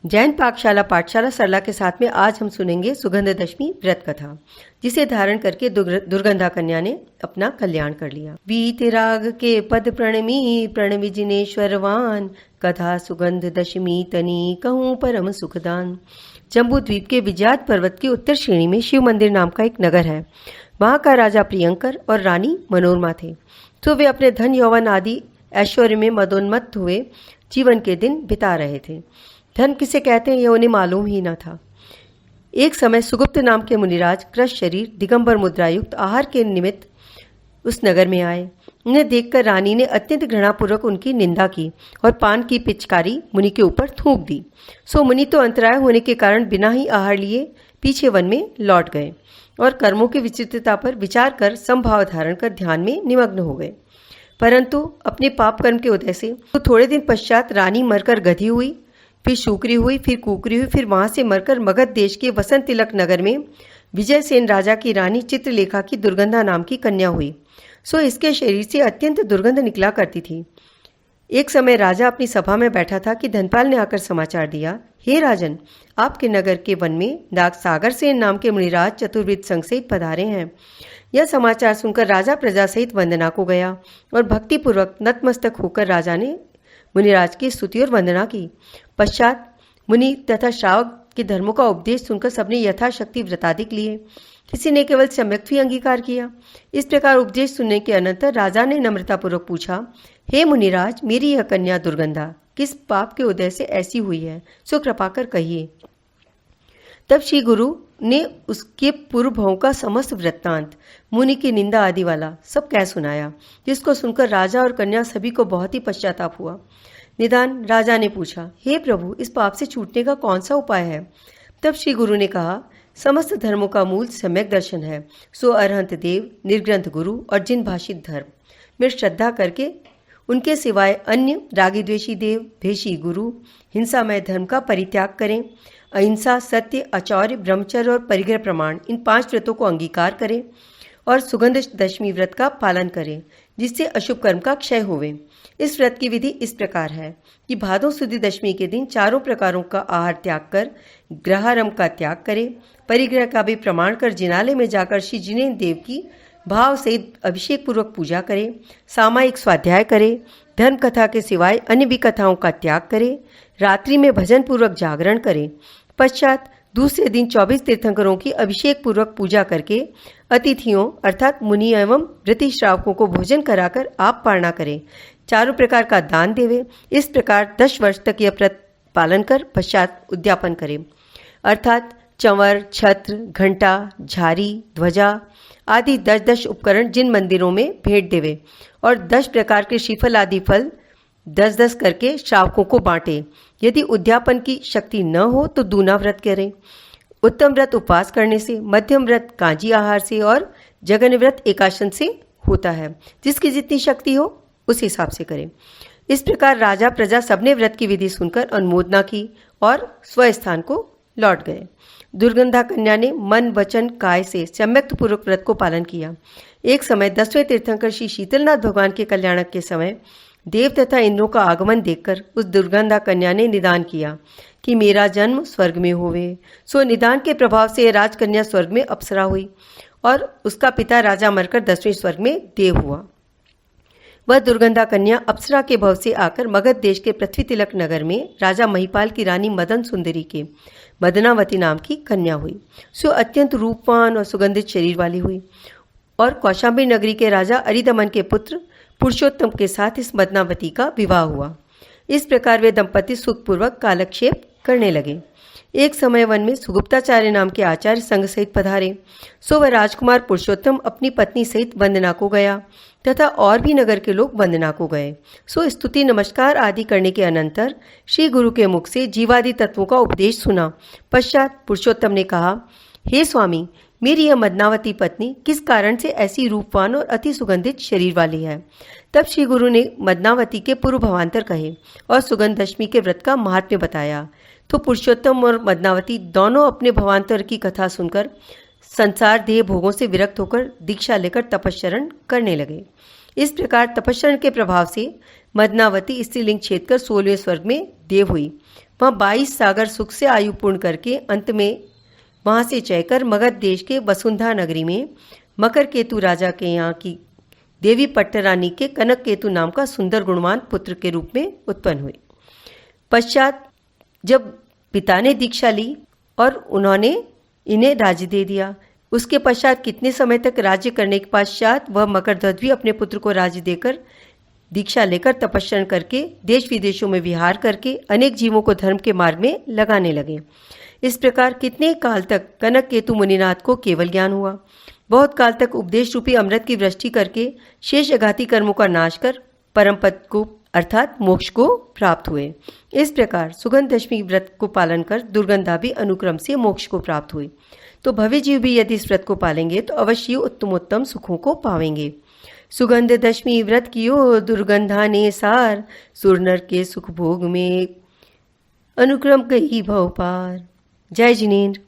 जैन पाकशाला पाठशाला सरला के साथ में आज हम सुनेंगे सुगंध दशमी व्रत कथा, जिसे धारण करके दुर्गंधा कन्या ने अपना कल्याण कर लिया। बीते राग के पद प्रणमी जिनेश्वरवान, कथा सुगंध दशमी तनी कहूँ परम सुखदान। जम्बू द्वीप के विजयात पर्वत की उत्तर श्रेणी में शिव मंदिर नाम का एक नगर है। वहाँ का राजा प्रियंकर और रानी मनोरमा थे। तो वे अपने धन यौवन आदि ऐश्वर्य में मदोन्मत्त हुए जीवन के दिन बिता रहे थे। धन किसे कहते हैं यह उन्हें मालूम ही न था। एक समय सुगुप्त नाम के मुनिराज कृश शरीर दिगंबर मुद्रायुक्त आहार के निमित्त उस नगर में आए। उन्हें देखकर रानी ने अत्यंत घृणापूर्वक उनकी निंदा की और पान की पिचकारी मुनि के ऊपर थूक दी। सो मुनि तो अंतराय होने के कारण बिना ही आहार लिए पीछे वन में लौट गए और कर्मों की विचित्रता पर विचार कर समभाव धारण कर ध्यान में निमग्न हो गए। परंतु अपने पाप कर्म के उदय से तो थोड़े दिन पश्चात रानी मरकर गधी हुई, फिर शूकरी हुई, फिर कुकरी हुई, फिर वहां से मरकर मगध देश के वसंत तिलक नगर में विजयसेन राजा की रानी चित्रलेखा की दुर्गंधा नाम की कन्या हुई। सो इसके शरीर से अत्यंत दुर्गंध निकला करती थी। एक समय राजा अपनी सभा में बैठा था कि धनपाल ने आकर समाचार दिया, हे राजन, आपके नगर के वन में नाग सागर सेन नाम के मुनिराज चतुर्विद संघ सहित पधारे हैं। यह समाचार सुनकर राजा प्रजा सहित वंदना को गया और भक्तिपूर्वक नतमस्तक होकर राजा ने मुनिराज की स्तुति और वंदना की। पश्चात मुनि तथा श्रावक के धर्मों का उपदेश सुनकर सबने यथाशक्ति व्रताधिक लिए, किसी ने केवल सम्यक ही अंगीकार किया। इस प्रकार उपदेश सुनने के अनंतर राजा ने नम्रतापूर्वक पूछा, हे मुनिराज, मेरी यह कन्या दुर्गंधा किस पाप के उदय से ऐसी हुई है, सो कृपा कर कहिए। तब श्री गुरु ने उसके पूर्व भावों का समस्त वृत्तांत, मुनि की निंदा आदि वाला सब कह सुनाया, जिसको सुनकर राजा और कन्या सभी को बहुत ही पश्चाताप हुआ। निदान राजा ने पूछा, हे प्रभु, इस पाप से छूटने का कौन सा उपाय है? तब श्री गुरु ने कहा, समस्त धर्मों का मूल सम्यक दर्शन है। सो अरहंत देव, निर्ग्रंथ गुरु और जिन भाषित धर्म में श्रद्धा करके उनके सिवाय अन्य रागी द्वेषी देव, भेषी गुरु, हिंसामय धर्म का परित्याग करें। अहिंसा, सत्य, आचौर्य, ब्रह्मचर्य और परिग्रह प्रमाण, इन 5 व्रतों को अंगीकार करें और सुगंध दशमी व्रत का पालन करें, जिससे अशुभ कर्म का क्षय होवे। इस व्रत की विधि इस प्रकार है कि भादो सुदी दशमी के दिन 4 प्रकारों का आहार त्याग कर ग्रहारंभ का त्याग करें, परिग्रह का भी प्रमाण कर जिनालय में जाकर श्री जिनेन्द्र देव की भाव सहित अभिषेक पूर्वक पूजा करें, सामायिक स्वाध्याय करें, धर्म कथा के सिवाय अन्य भी कथाओं का त्याग करें, रात्रि में भजन पूर्वक जागरण करें। पश्चात दूसरे दिन 24 तीर्थंकरों की अभिषेक पूर्वक पूजा करके अतिथियों अर्थात मुनि एवं व्रती श्रावकों को भोजन कराकर आप पारणा करें, 4 प्रकार का दान देवे। इस प्रकार 10 वर्ष तक यह व्रत पालन कर पश्चात उद्यापन करें, अर्थात चंवर, छत्र, घंटा, झारी, ध्वजा आदि 10-10 उपकरण जिन मंदिरों में भेंट देवे और 10 प्रकार के श्रीफल आदि फल 10-10 करके श्रावकों को बांटे। यदि उद्यापन की शक्ति न हो तो दूना व्रत करें। उत्तम व्रत उपवास करने से, मध्यम व्रत कांजी आहार से और जगन व्रत एकाशन से होता है। जिसकी जितनी शक्ति हो उस हिसाब से करें। इस प्रकार राजा प्रजा सबने व्रत की विधि सुनकर अनुमोदना की और स्वस्थान को लौट गए। दुर्गंधा कन्या ने मन वचन काय से सम्यक पूर्वक व्रत को पालन किया। एक समय 10वें तीर्थंकर श्री शीतलनाथ भगवान के कल्याणक के समय देव तथा इंद्रों का आगमन देखकर उस दुर्गंधा कन्या ने निदान किया कि मेरा जन्म स्वर्ग में होवे। सो निदान के प्रभाव से राजकन्या स्वर्ग में अप्सरा हुई और उसका पिता राजा मरकर 10वें स्वर्ग में देव हुआ। वह दुर्गंधा कन्या अप्सरा के भव से आकर मगध देश के पृथ्वी तिलक नगर में राजा महिपाल की रानी मदन सुंदरी के मदनावती नाम की कन्या हुई। सो अत्यंत रूपवान और सुगंधित शरीर वाली हुई और कौशाम्बी नगरी के राजा अरिदमन के पुत्र पुरुषोत्तम के साथ इस मदनावती का विवाह हुआ। इस प्रकार वे दंपति सुखपूर्वक कालक्षेप करने लगे। एक समय वन में सुगुप्ताचार्य नाम के आचार्य संघ सहित पधारे। सो वह राजकुमार पुरुषोत्तम अपनी पत्नी सहित वंदना को गया तथा और भी नगर के लोग वंदना को गए। सो स्तुति नमस्कार आदि करने के अनंतर श्री गुरु के मुख से जीवादि तत्वों का उपदेश सुना। पश्चात पुरुषोत्तम ने कहा, हे स्वामी, मेरी यह मदनावती पत्नी किस कारण से ऐसी रूपवान और अति सुगंधित शरीर वाली है? तब श्री गुरु ने मदनावती के पूर्व भवांतर कहे और सुगंध दशमी के व्रत का महात्म्य बताया। तो पुरुषोत्तम और मदनावती दोनों अपने भवांतर की कथा सुनकर संसार देह भोगों से विरक्त होकर दीक्षा लेकर तपश्चरण करने लगे। इस प्रकार तपश्चरण के प्रभाव से मदनावती स्त्रीलिंग छेद कर 16वें स्वर्ग में देव हुई। वहाँ 22 सागर सुख से आयु पूर्ण करके अंत में वहाँ से चलकर मगध देश के वसुंधरा नगरी में मकर केतु राजा के यहाँ की देवी पट्टरानी के कनक केतु नाम का सुंदर गुणवान पुत्र के रूप में उत्पन्न हुए। पश्चात जब पिता ने दीक्षा ली और उन्होंने इन्हें राज्य दे दिया, उसके पश्चात कितने समय तक राज्य करने के पश्चात वह मकरध्वज भी अपने पुत्र को राज्य देकर दीक्षा लेकर तपस्या करके देश विदेशों में विहार करके अनेक जीवों को धर्म के मार्ग में लगाने लगे। इस प्रकार कितने काल तक कनक केतु मुनिनाथ को केवल ज्ञान हुआ। बहुत काल तक उपदेश रूपी अमृत की वृष्टि करके शेष अघाती कर्मों का नाश कर परम पद को अर्थात मोक्ष को प्राप्त हुए। इस प्रकार सुगंध दशमी व्रत को पालन कर दुर्गंधा भी अनुक्रम से मोक्ष को प्राप्त हुए। तो भव्य जीव भी यदि इस व्रत को पालेंगे तो अवश्य उत्तमोत्तम सुखों को पावेंगे। सुगंध दशमी व्रत कियो दुर्गंधा ने सार, सुर नर के सुख भोग में अनुक्रम कही भव पार। जय जिनेन्द्र।